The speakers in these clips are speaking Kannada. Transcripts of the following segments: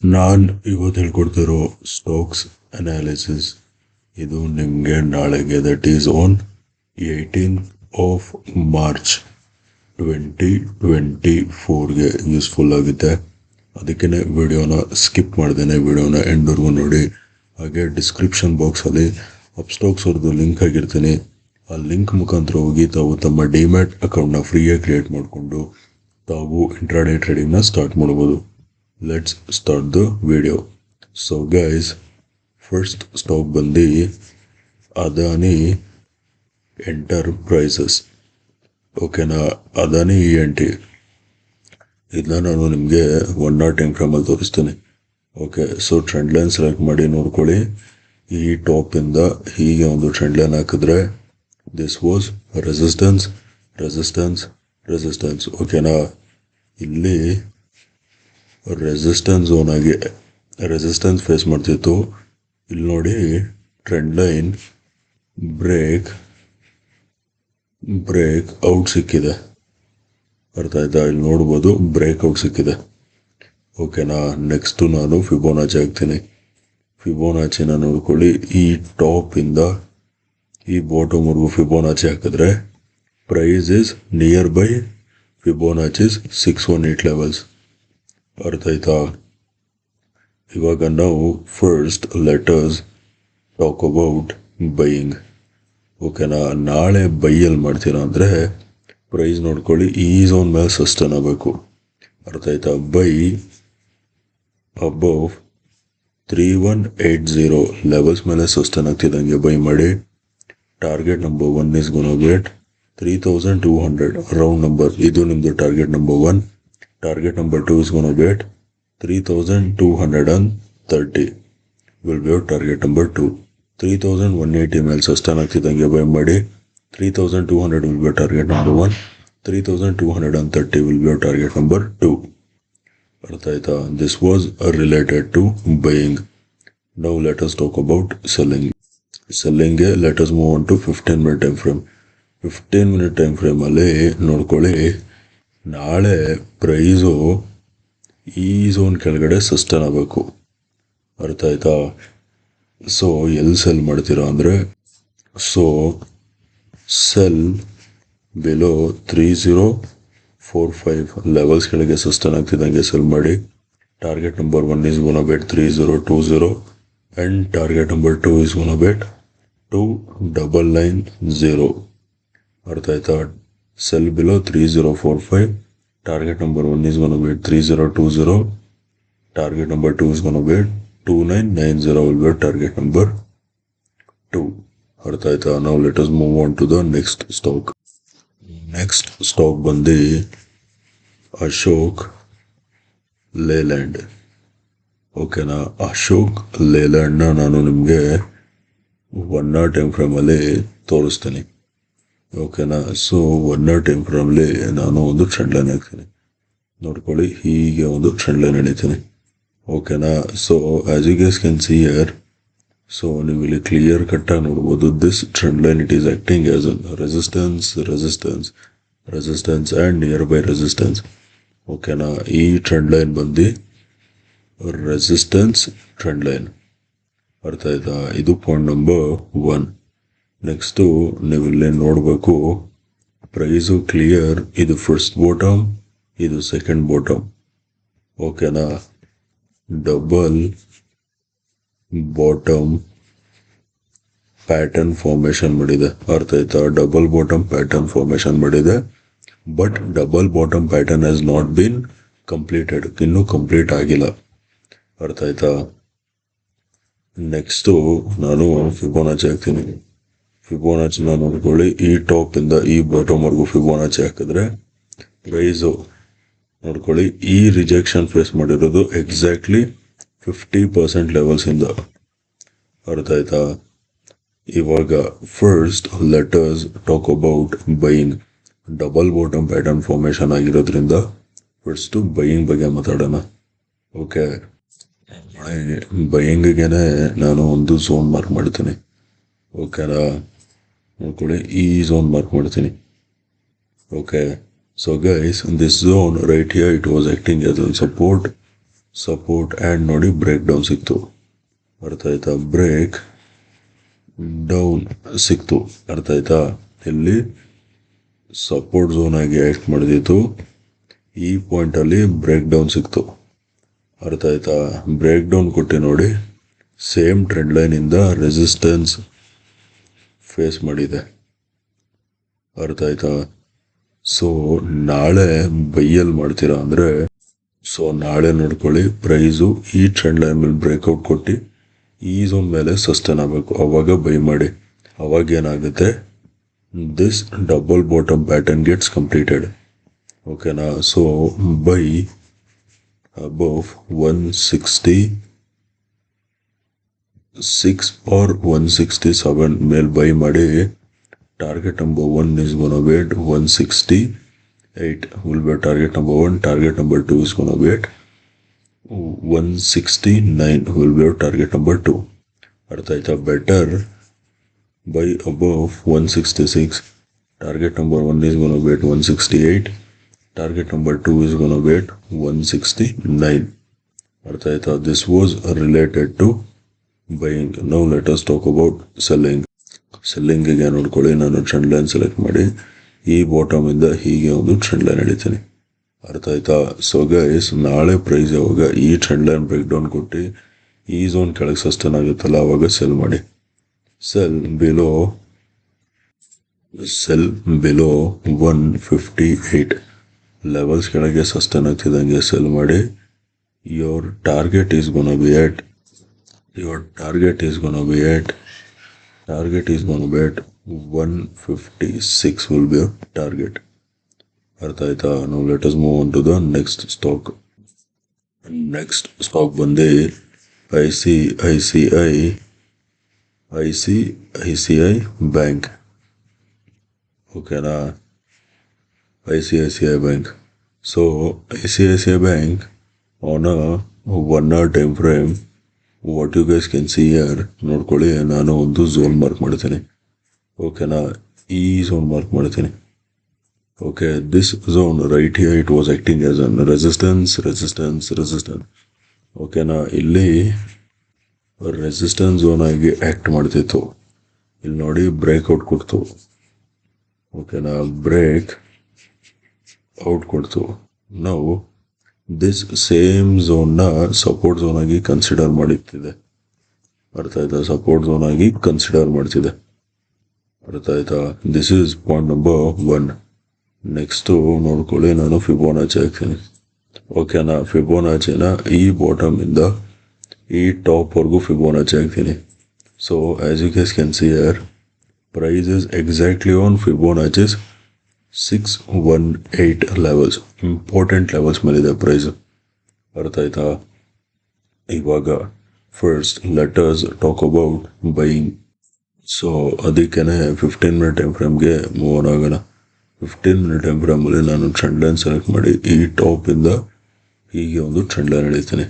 ನಾನು ಇವತ್ತು ಹೇಳ್ಕೊಡ್ತಿರೋ ಸ್ಟಾಕ್ಸ್ ಅನಾಲಿಸಿಸ್ ಇದು ನಿಮಗೆ ನಾಳೆಗೆ that is on 18th of March 2024ಗೆ ಯೂಸ್ಫುಲ್ ಆಗುತ್ತೆ. ಅದಕ್ಕೆ ವಿಡಿಯೋನ ಸ್ಕಿಪ್ ಮಾಡ್ದೇನೆ ವಿಡಿಯೋನ ಎಂಡ್ವರೆಗೂ ನೋಡಿ. ಹಾಗೆ ಡಿಸ್ಕ್ರಿಪ್ಷನ್ ಬಾಕ್ಸಲ್ಲಿ ಅಪ್ಸ್ಟಾಕ್ಸ್ ಅವ್ರದ್ದು ಲಿಂಕ್ ಆಗಿರ್ತೀನಿ. ಆ ಲಿಂಕ್ ಮುಖಾಂತರ ಹೋಗಿ ತಾವು ತಮ್ಮ ಡಿಮ್ಯಾಟ್ ಅಕೌಂಟ್ನ ಫ್ರೀಯಾಗಿ ಕ್ರಿಯೇಟ್ ಮಾಡಿಕೊಂಡು ತಾವು ಇಂಟ್ರಾಡೇ ಟ್ರೇಡಿಂಗ್ನ ಸ್ಟಾರ್ಟ್ ಮಾಡ್ಬೋದು. Let's start the video. So guys, first stock ಬಂದು ಅದಾನಿ ಎಂಟರ್ಪ್ರೈಸಸ್. ಓಕೆನಾ, ಅದಾನಿ ENT ಇದನ್ನ ನಾನು ನಿಮಗೆ 1 ಟೈಮ್ ಫ್ರೇಮಲ್ಲಿ ತೋರಿಸ್ತೀನಿ. Okay, so trend line select ಮಾಡಿ ನೋಡ್ಕೊಳ್ಳಿ. ಈ ಟಾಪಿಂದ ಹೀಗೆ ಒಂದು ಟ್ರೆಂಡ್ ಲೈನ್ ಹಾಕಿದ್ರೆ this was resistance resistance resistance. ಓಕೆನಾ, ಇಲ್ಲಿ ರೆಸಿಸ್ಟೆನ್ಸ್ ಝೋನ್ ಆಗಿ ರೆಸಿಸ್ಟೆನ್ಸ್ ಫೇಸ್ ಮಾಡ್ತಿತ್ತು. ಇಲ್ಲಿ ನೋಡಿ ಟ್ರೆಂಡ್ ಲೈನ್ ಬ್ರೇಕ್ ಔಟ್ ಸಿಕ್ಕಿದೆ. ಅರ್ಥ ಆಯ್ತಾ? ಇಲ್ಲಿ ನೋಡ್ಬೋದು ಬ್ರೇಕ್ ಔಟ್ ಸಿಕ್ಕಿದೆ. ಓಕೆನಾ, ನೆಕ್ಸ್ಟು ನಾನು ಫಿಬೋನಾಚಿ ಹಾಕ್ತೀನಿ. ಫಿಬೋನಾಚಿನ ನೋಡ್ಕೊಳ್ಳಿ. ಈ ಟಾಪಿಂದ ಈ ಬಾಟಮ್ವರೆಗೂ ಫಿಬೋನಾಚಿ ಹಾಕಿದ್ರೆ price is nearby Fibonacci's 618 levels. ಅರ್ಥ ಆಯ್ತಾ? ಇವಾಗ ನಾವು first let us talk about buying. ಓಕೆನಾ, ನಾಳೆ ಬೈಯಲ್ಲಿ ಮಾಡ್ತೀರಾ ಅಂದರೆ ಪ್ರೈಸ್ ನೋಡ್ಕೊಳ್ಳಿ ಈ ಝೋನ್ ಮೇಲೆ ಸಸ್ಟೇನ್ ಆಗಬೇಕು. ಅರ್ಥ ಆಯ್ತಾ? ಬೈ ಅಬೌವ್ 3180 ಲೆವೆಲ್ಸ್ ಮೇಲೆ ಸಸ್ಟೇನ್ ಆಗ್ತಿದ್ದಂಗೆ ಬೈ ಮಾಡಿ. Target number 1 is gonna get 3200 round number. ಇದು ನಿಮ್ಮದು target number 1. Target number 2 is going to get 3230 will be your target number 2. 3180 ಮೇಲೆ ಸಸ್ಟೇನ್ ಆಗ್ತಿದ್ದಂಗೆ ಬೈ ಮಾಡಿ. 3200 will be your target number 1. 3230 will be your target number 2. ಅರ್ಥ ಆಯ್ತಾ? This was related to buying. Now let us talk about selling. Selling ಗೆ let us move on to 15-minute time frame. 15-minute time frame ಅಲ್ಲಿ ನೋಡ್ಕೊಳ್ಳಿ. ನಾಳೆ ಪ್ರೈಸು ಈ ಝೋನ್ ಕೆಳಗಡೆ ಸಸ್ಟೇನ್ ಆಗಬೇಕು. ಅರ್ಥ ಆಯ್ತಾ? ಸೊ ಎಲ್ಲಿ ಸೆಲ್ ಮಾಡ್ತೀರಾ ಅಂದರೆ, ಸೊ ಸೆಲ್ ಬಿಲೋ 3045 ಲೆವೆಲ್ಸ್ ಕೆಳಗೆ ಸಸ್ಟೇನ್ ಆಗ್ತಿದ್ದಂಗೆ ಸೆಲ್ ಮಾಡಿ. Target number 1 is gonna bet 3020 and target number 2 is gonna bet 2990. ಅರ್ಥ ಆಯ್ತಾ? Cell below 3045. Target number 1 is going to be 3020. Target number 2 is going to be 2990 will be target number 2. ಅರ್ಥ ಆಯ್ತಾ? Now let us move on to the next stock. Next stock ಬಂದು ಅಶೋಕ್ ಲೇಲ್ಯಾಂಡ್. ಓಕೆನಾ, ಅಶೋಕ್ ಲೇಲ್ಯಾಂಡ್ನ ನಾನು ನಿಮಗೆ 1 ಟೈಮ್ ಫ್ರೇಮಲ್ಲಿ ತೋರಿಸ್ತೀನಿ. ಓಕೆನಾ, ಸೊ 1 ಟೈಮ್ ಫ್ರೇಮಲ್ಲಿ ನಾನು ಒಂದು ಟ್ರೆಂಡ್ ಲೈನ್ ಹಾಕ್ತೀನಿ. ನೋಡ್ಕೊಳ್ಳಿ, ಹೀಗೆ ಒಂದು ಟ್ರೆಂಡ್ ಲೈನ್ ಎಳಿತೀನಿ. ಓಕೆನಾ, so as you guys can see here, so ನೀವು ಇಲ್ಲಿ ಕ್ಲಿಯರ್ ಕಟ್ಟಾಗಿ ನೋಡ್ಬೋದು. This trend line it is acting as an resistance resistance resistance and nearby resistance. ಓಕೆನಾ, ಈ ಟ್ರೆಂಡ್ ಲೈನ್ ಬಂದು ರೆಸಿಸ್ಟೆನ್ಸ್ ಟ್ರೆಂಡ್ ಲೈನ್. ಅರ್ಥ ಆಯ್ತಾ? ಇದು ಪಾಯಿಂಟ್ ನಂಬರ್ 1. ನೆಕ್ಸ್ಟು ನೀವು ಇಲ್ಲೇ ನೋಡಬೇಕು, ಪ್ರೈಸು ಕ್ಲಿಯರ್. ಇದು ಫಸ್ಟ್ ಬಾಟಮ್, ಇದು ಸೆಕೆಂಡ್ ಬಾಟಮ್. ಓಕೆನಾ, ಡಬಲ್ ಬಾಟಮ್ ಪ್ಯಾಟರ್ನ್ ಫಾರ್ಮೇಷನ್ ಮಾಡಿದೆ. ಅರ್ಥ ಆಯ್ತಾ? ಡಬಲ್ ಬಾಟಮ್ ಪ್ಯಾಟರ್ನ್ ಫಾರ್ಮೇಷನ್ ಮಾಡಿದೆ. But double bottom pattern has not been completed. ಇನ್ನೂ ಕಂಪ್ಲೀಟ್ ಆಗಿಲ್ಲ. ಅರ್ಥ ಆಯ್ತಾ? ನೆಕ್ಸ್ಟು ನಾನು ಫಿಬೋನಾಚಿ ಹಾಕ್ತೀನಿ. ಫಿಬೋನಾಚಿನ ನೋಡ್ಕೊಳ್ಳಿ. ಈ ಟಾಪಿಂದ ಈ ಬಾಟಮ್ವರೆಗೂ ಫಿಬೋನಾಚಿ ಹಾಕಿದ್ರೆ ಪ್ರೈಸು ನೋಡ್ಕೊಳ್ಳಿ ಈ ರಿಜೆಕ್ಷನ್ ಫೇಸ್ ಮಾಡಿರೋದು ಎಕ್ಸಾಕ್ಟ್ಲಿ 50% ಲೆವೆಲ್ಸಿಂದ. ಅರ್ಥ ಆಯ್ತಾ? ಇವಾಗ first let us talk about buying. Double bottom pattern formation ಆಗಿರೋದ್ರಿಂದ ಫಸ್ಟು ಬೈಯಿಂಗ್ ಬಗ್ಗೆ ಮಾತಾಡೋಣ. ಓಕೆ, ಬೈಯಿಂಗಿಗೆ ನಾನು ಒಂದು ಝೋನ್ ಮಾರ್ಕ್ ಮಾಡ್ತೀನಿ. ಓಕೆನಾ, ನೋಡ್ಕೊಳ್ಳಿ, ಈ ಝೋನ್ ಮಾರ್ಕ್ ಮಾಡ್ತೀನಿ. Okay, so guys, in this zone right here it was acting as a support. Support and ನೋಡಿ ಬ್ರೇಕ್ ಡೌನ್ ಸಿಕ್ತು. ಅರ್ಥ ಆಯ್ತಾ? ಬ್ರೇಕ್ ಡೌನ್ ಸಿಕ್ತು. ಅರ್ಥ ಆಯ್ತಾ? ಇಲ್ಲಿ ಸಪೋರ್ಟ್ ಝೋನ್ ಆಗಿ ಆ್ಯಕ್ಟ್ ಮಾಡಿದಿತ್ತು. ಈ ಪಾಯಿಂಟಲ್ಲಿ ಬ್ರೇಕ್ ಡೌನ್ ಸಿಕ್ತು. ಅರ್ಥ ಆಯ್ತಾ? ಬ್ರೇಕ್ ಡೌನ್ ಕೊಟ್ಟು ನೋಡಿ ಸೇಮ್ ಟ್ರೆಂಡ್ ಲೈನಿಂದ ರೆಸಿಸ್ಟೆನ್ಸ್ ಫೇಸ್ ಮಾಡಿದೆ. ಅರ್ಥ ಆಯ್ತಾ? ಸೊ ನಾಳೆ ಬೈಯಲ್ಲಿ ಮಾಡ್ತೀರಾ ಅಂದರೆ ನಾಳೆ ನೋಡ್ಕೊಳ್ಳಿ, ಪ್ರೈಸು ಈ ಟ್ರೆಂಡ್ ಲೈನ್ ಮೇಲೆ ಬ್ರೇಕ್ಔಟ್ ಕೊಟ್ಟು ಈ ಝೋನ್ ಮೇಲೆ ಸಸ್ಟೈನ್ ಆಗಬೇಕು. ಅವಾಗ ಬೈ ಮಾಡಿ. ಅವಾಗ ಏನಾಗುತ್ತೆ, this double bottom pattern gets completed. ಓಕೆನಾ? ಸೊ ಬೈ ಅಬೌವ್ 166 ಆರ್ 167 ಮೇಲೆ ಬೈ ಮಾಡಿ. Target number 1 is gonna be at 168 will be target number 1. Target number 2 is gonna be at 169 will be target number 2. ಅರ್ಥ ಆಯ್ತಾ? Better by above 166. Target number 1 is gonna be at 168. Target number 2 is gonna be at 169. ಅರ್ಥ ಆಯ್ತಾ? This was related to buying. Now let us talk about selling. ಸೆಲ್ಲಿಂಗಿಗೆ ನೋಡ್ಕೊಳ್ಳಿ, ನಾನು ಟ್ರೆಂಡ್ ಲೈನ್ ಸೆಲೆಕ್ಟ್ ಮಾಡಿ ಈ ಬಾಟಮ್ ಇಂದ ಹೀಗೆ ಒಂದು ಟ್ರೆಂಡ್ ಲೈನ್ ಹಿಡಿತೀನಿ. ಅರ್ಥ ಆಯ್ತಾ? ಸೊ ಗೈಸ್, ನಾಳೆ ಪ್ರೈಸ್ ಯಾವಾಗ ಈ ಟ್ರೆಂಡ್ ಲೈನ್ ಬ್ರೇಕ್ ಡೌನ್ ಕೊಟ್ಟು ಈ ಝೋನ್ ಕೆಳಗೆ ಸಸ್ಟೈನ್ ಆಗುತ್ತಲ್ಲ ಅವಾಗ ಸೆಲ್ ಮಾಡಿ. ಸೆಲ್ ಬಿಲೋ 158 ಲೆವೆಲ್ಸ್ ಕೆಳಗೆ ಸಸ್ಟೈನ್ ಆಗ್ತಿದ್ದಂಗೆ ಸೆಲ್ ಮಾಡಿ. Your target is ಗೋನ B at 156 will be your target. ಅರ್ಥ ಆಯ್ತಾ? Now let us move on to the next stock. Next stock ಬಂದು ICICI ಬ್ಯಾಂಕ್. ಓಕೆನಾ? ICICI bank. So ICICI bank on a 1 hour time frame, what you guys can see here ನೋಡ್ಕೊಳ್ಳಿ. ನಾನು ಒಂದು ಝೋನ್ ಮಾರ್ಕ್ ಮಾಡ್ತೀನಿ. ಓಕೆನಾ? ಈ ಝೋನ್ ಮಾರ್ಕ್ ಮಾಡ್ತೀನಿ. Okay, this zone right here it was acting as an resistance. ಓಕೆನಾ? ಇಲ್ಲಿ ರೆಸಿಸ್ಟೆನ್ಸ್ ಝೋನ್ ಆಗಿ ಆಕ್ಟ್ ಮಾಡ್ತಿತ್ತು. ಇಲ್ಲಿ ನೋಡಿ ಬ್ರೇಕ್ಔಟ್ ಕೊಡ್ತು. ಓಕೆನಾ? ಬ್ರೇಕ್ ಔಟ್ ಕೊಡ್ತು. ನಾವು ದಿಸ್ ಸೇಮ್ ಝೋನ್ನ ಸಪೋರ್ಟ್ ಝೋನ್ ಆಗಿ ಕನ್ಸಿಡರ್ ಮಾಡುತ್ತಿದೆ. ಅರ್ಥ ಆಯ್ತಾ? ಸಪೋರ್ಟ್ ಝೋನ್ ಆಗಿ ಕನ್ಸಿಡರ್ ಮಾಡ್ತಿದೆ. ಅರ್ಥ ಆಯ್ತಾ? This is point number 1. Next ನೋಡ್ಕೊಳ್ಳಿ, ನಾನು ಫಿಬೋನಾಚಿ ಹಾಕ್ತೀನಿ. ಓಕೆನಾ? ಫಿಬೋನಾಚಿನ ಈ ಬಾಟಮ್ ಇಂದ ಈ ಟಾಪ್ ವರ್ಗೂ ಫಿಬೋನಾಚಿ ಹಾಕ್ತೀನಿ. So as you guys can see here, price is exactly on Fibonacci's 618 levels. Important levels ಮೇಲಿದೆ ಪ್ರೈಸ್. ಅರ್ಥ ಆಯ್ತಾ? ಇವಾಗ first let us talk about buying. So ಅದಕ್ಕೇನೆ 15 ಮಿನಿಟ್ ಟೈಮ್ ಫ್ರೇಮ್ಗೆ ಮೂವ್ ಆನ್ ಆಗೋಣ. 15 ಮಿನಿಟ್ ಟೈಮ್ ಫ್ರೇಮಲ್ಲಿ ನಾನು ಟ್ರೆಂಡ್ ಲೈನ್ ಸೆಲೆಕ್ಟ್ ಮಾಡಿ ಈ ಟಾಪಿಂದ ಹೀಗೆ ಒಂದು ಟ್ರೆಂಡ್ ಲೈನ್ ಹಿಡಿತೀನಿ.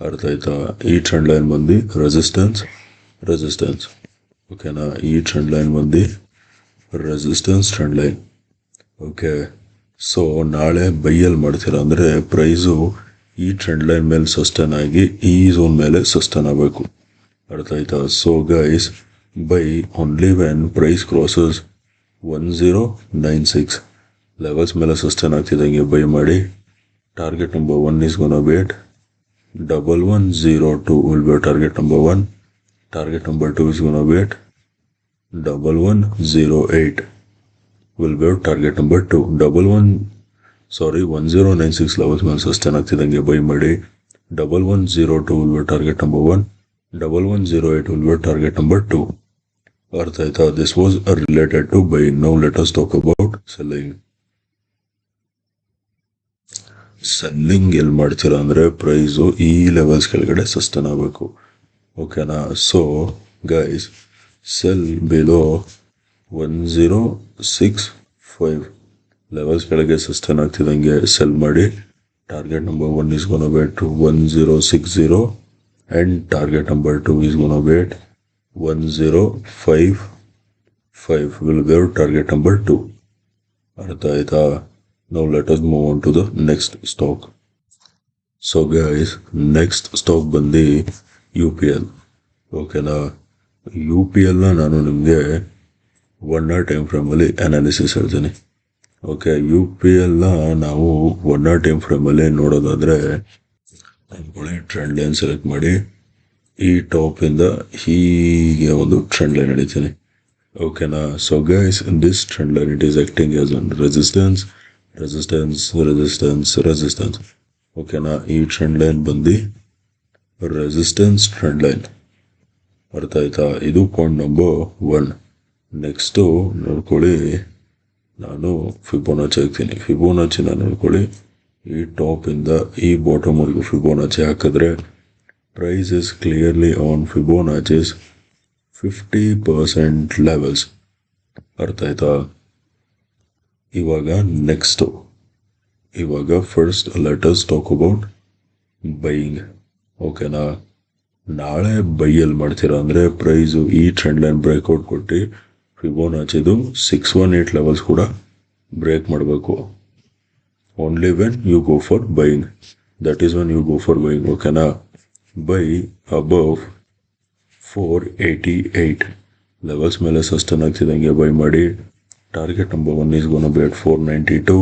ಅರ್ಥ ಆಯ್ತಾ? ಈ ಟ್ರೆಂಡ್ ಲೈನ್ ಬಂದು ರೆಸಿಸ್ಟೆನ್ಸ್. ಓಕೆನಾ? ಈ ಟ್ರೆಂಡ್ ಲೈನ್ ಬಂದು resistance trend line. Okay, so ನಾಳೆ ಬೈಯಲ್ಲಿ ಮಾಡ್ತೀರಾ ಅಂದರೆ ಪ್ರೈಸು ಈ ಟ್ರೆಂಡ್ ಲೈನ್ ಮೇಲೆ ಸಸ್ಟೈನ್ ಆಗಿ ಈ ಝೋನ್ ಮೇಲೆ ಸಸ್ಟೈನ್ ಆಗಬೇಕು. ಅರ್ಥ ಆಯ್ತಾ? So guys, buy only when price crosses 1096 levels ಮೇಲೆ ಸಸ್ಟೈನ್ ಆಗ್ತಿದ್ದಂಗೆ ಬೈ ಮಾಡಿ. Target number 1 is gonna be at 1102 will be target number 1. Target number 2 is gonna be at 1108 will be target number 2. 1096 levels ಮೇಲೆ ಸಸ್ಟೈನ್ ಆಗ್ತಿದ್ದಂಗೆ ಬೈ ಮಾಡಿ. 1102 will be target number 1. 1108 will be target number 2. ಅರ್ಥ ಆಯ್ತಾ? This was related to buy. Now let us talk about selling. Selling ಎಲ್ಲಿ ಮಾಡ್ತೀರಾ ಅಂದರೆ ಪ್ರೈಸು ಈ ಲೆವೆಲ್ಸ್ ಕೆಳಗಡೆ ಸಸ್ಟೈನ್ ಆಗಬೇಕು. ಓಕೆನಾ? So guys, cell below 1065 levels ಕೆಳಗೆ ಸಸ್ಟೈನ್ ಆಗ್ತಿದ್ದಂಗೆ ಸೆಲ್ ಮಾಡಿ. Target number 1 is gonna be at 1060 and target number 2 is gonna be at 1055 will be target number 2. ಅರ್ಥ ಆಯ್ತಾ? Now let us move on to the next stock. So guys, next stock ಬಂದು UPL. ಓಕೆನಾ, UPLನ ನಾನು ನಿಮಗೆ 1 hour ಟೈಮ್ ಫ್ರೇಮಲ್ಲಿ ಅನಾಲಿಸಿಸ್ ಹೇಳ್ತೀನಿ. ಓಕೆ, UPLನ ನಾವು 1 hour ಟೈಮ್ ಫ್ರೇಮಲ್ಲಿ ನೋಡೋದಾದರೆ ಅಂದ್ಕೊಳ್ಳಿ, ಟ್ರೆಂಡ್ ಲೈನ್ ಸೆಲೆಕ್ಟ್ ಮಾಡಿ ಈ ಟಾಪಿಂದ ಹೀಗೆ ಒಂದು ಟ್ರೆಂಡ್ ಲೈನ್ ಹಿಡಿತೀನಿ. ಓಕೆನಾ, so guys, in this trend line it is acting as an resistance. ಓಕೆನಾ, ಈ ಟ್ರೆಂಡ್ ಲೈನ್ ಬಂದು ರೆಸಿಸ್ಟೆನ್ಸ್ ಟ್ರೆಂಡ್ ಲೈನ್. ಅರ್ಥ ಆಯ್ತಾ? ಇದು ಪಾಯಿಂಟ್ ನಂಬರ್ 1. ನೆಕ್ಸ್ಟು ನೋಡ್ಕೊಳ್ಳಿ, ನಾನು ಫಿಬೋನಾಚಿ ಹಾಕ್ತೀನಿ. ಫಿಬೋನಾಚಿನ ನೋಡ್ಕೊಳ್ಳಿ, ಈ ಟಾಪಿಂದ ಈ ಬಾಟಮ್ವರೆಗೂ ಫಿಬೋನಾಚಿ ಹಾಕಿದ್ರೆ price is clearly on Fibonacci's 50% levels. ಅರ್ಥ ಆಯ್ತಾ? ಇವಾಗ first let us talk about buying. ಓಕೆನಾ, ನಾಳೆ ಬೈಯಲ್ಲಿ ಮಾಡ್ತೀರಾ ಅಂದರೆ ಪ್ರೈಸು ಈ ಟ್ರೆಂಡ್ ಲೈನ್ ಬ್ರೇಕ್ಔಟ್ ಕೊಟ್ಟು ಫಿಬೋನಾಚಿದು 618 ಲೆವೆಲ್ಸ್ ಕೂಡ ಬ್ರೇಕ್ ಮಾಡಬೇಕು. Only when you go for buying, that is when you go for buying. ಓಕೆನಾ, ಬೈ ಅಬವ್ 488 ಲೆವೆಲ್ಸ್ ಮೇಲೆ ಸಸ್ಟೇನ್ ಆಗ್ತಿದ್ದಂಗೆ ಬೈ ಮಾಡಿ. Target number 1 is gonna be at 492.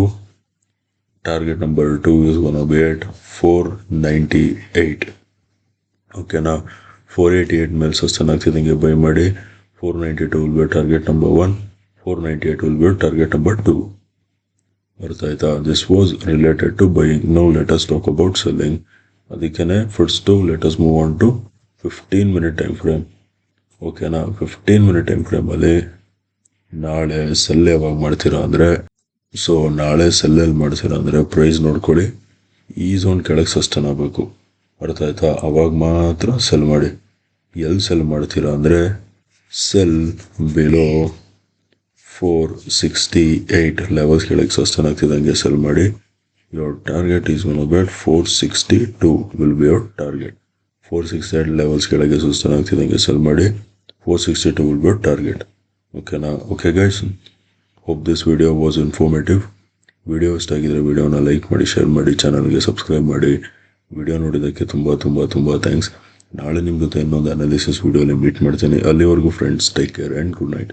Target number 2 is gonna be at 498. ಓಕೆನಾ, 488 ಮೇಲೆ ಸಸ್ಟೇನ್ ಆಗ್ತಿದ್ದಂಗೆ ಬೈ ಮಾಡಿ. 492 will be target number 1, 498 will be target number 2. ಅರ್ಥ ಆಯ್ತಾ? This was related to buying. Now let us talk about selling. ಅದಕ್ಕೇನೆ first let us move on to 15 minute time frame. ಓಕೆನಾ, 15 minute ಟೈಮ್ ಫ್ರೇಮಲ್ಲಿ ನಾಳೆ ಸೆಲ್ ಯಾವಾಗ ಮಾಡ್ತೀರಾ ಅಂದರೆ, ನಾಳೆ ಸೆಲ್ಲೆಲ್ಲಿ ಮಾಡ್ತೀರಾ ಅಂದರೆ ಪ್ರೈಸ್ ನೋಡ್ಕೊಳ್ಳಿ, ಈ ಝೋನ್ ಕೆಳಗೆ ಸಸ್ಟೇನ್ ಆಗಬೇಕು. ಅರ್ಥ ಆಯ್ತಾ? ಅವಾಗ ಮಾತ್ರ ಸೆಲ್ ಮಾಡಿ. ಎಲ್ಲಿ ಸೆಲ್ ಮಾಡ್ತೀರಾ ಅಂದರೆ ಸೆಲ್ ಬಿಲೋ 468 ಲೆವೆಲ್ಸ್ ಕೆಳಗೆ ಸಸ್ಟೇನ್ ಆಗ್ತಿದ್ದಂಗೆ ಸೆಲ್ ಮಾಡಿ. Your target is gonna B 462 will be your target. 468 levels ಕೆಳಗೆ ಸಸ್ಟೇನ್ ಆಗ್ತಿದ್ದಂಗೆ ಸೆಲ್ ಮಾಡಿ. 462 ವಿಲ್ ಬಿ ಯೋರ್ ಟಾರ್ಗೆಟ್. ಓಕೆನಾ? Okay guys, hope this video was informative. Video ಇಷ್ಟ ಆಗಿದ್ರೆ ವಿಡಿಯೋನ ಲೈಕ್ ಮಾಡಿ, ಶೇರ್ ಮಾಡಿ, ಚಾನಲ್ಗೆ ಸಬ್ಸ್ಕ್ರೈಬ್ ಮಾಡಿ. ವಿಡಿಯೋ ನೋಡಿದ್ದಕ್ಕೆ ತುಂಬ ಥ್ಯಾಂಕ್ಸ್. ನಾಳೆ ನಿಮ್ಮ ಜೊತೆ ಇನ್ನೊಂದು ಅನಾಲಿಸಿಸ್ ವಿಡಿಯೋಲಿ ಮೀಟ್ ಮಾಡ್ತೀನಿ. ಅಲ್ಲಿವರೆಗೂ friends, take care and good night.